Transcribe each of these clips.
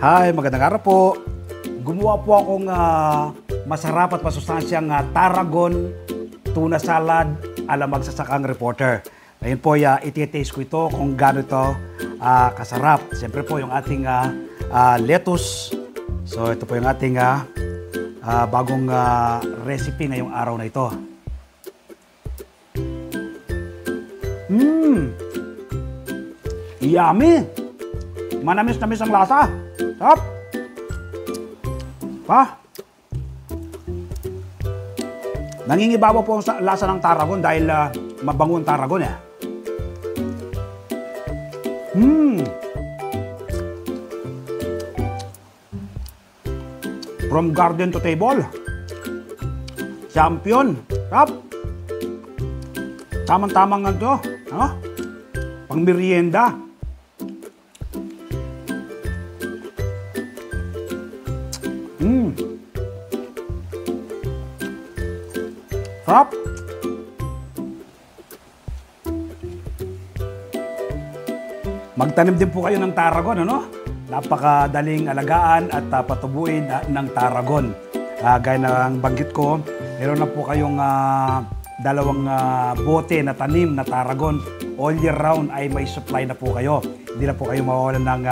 Hi, magandang araw po. Gumawa po akong masarap at masustansyang Tarragon tuna salad ala magsasakang reporter. Ngayon po, iti-taste ko ito kung gaano ito kasarap. Siyempre po yung ating lettuce. So ito po yung ating bagong recipe ngayong araw na ito. Yummy! Manamis-namis ang lasa. Sarap! Nangingibabaw po ang lasa ng Tarragon dahil mabango ang Tarragon eh. From garden to table. Champion. Sarap! Tamang-tamang nga ito. Pang merienda. Sarap! Magtanim din po kayo ng Tarragon, ano? Napakadaling alagaan at patubuin ng Tarragon. Gaya ng banggit ko, meron na po kayong dalawang bote na tanim na Tarragon. All year round ay may supply na po kayo. Hindi na po kayo mawawalan ng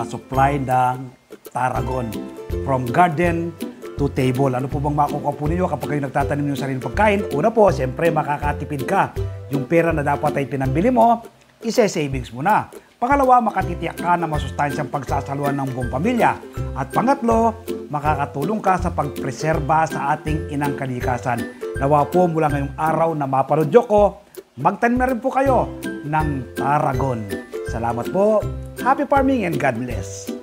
supply ng Tarragon. From garden to table. Ano po bang makukuha po ninyo kapag kayo nagtatanim ng sariling pagkain? Una po, siyempre makakatipid ka. Yung pera na dapat ay pinambili mo, ise-savings mo na. Pangalawa, makatitiyak ka na masustansyang pagsasaluhan ng buong pamilya. At pangatlo, makakatulong ka sa pagpreserba sa ating inang kalikasan. Nawa po mula ngayong araw na mapanood ko, magtanim na rin po kayo ng Tarragon. Salamat po. Happy farming and God bless.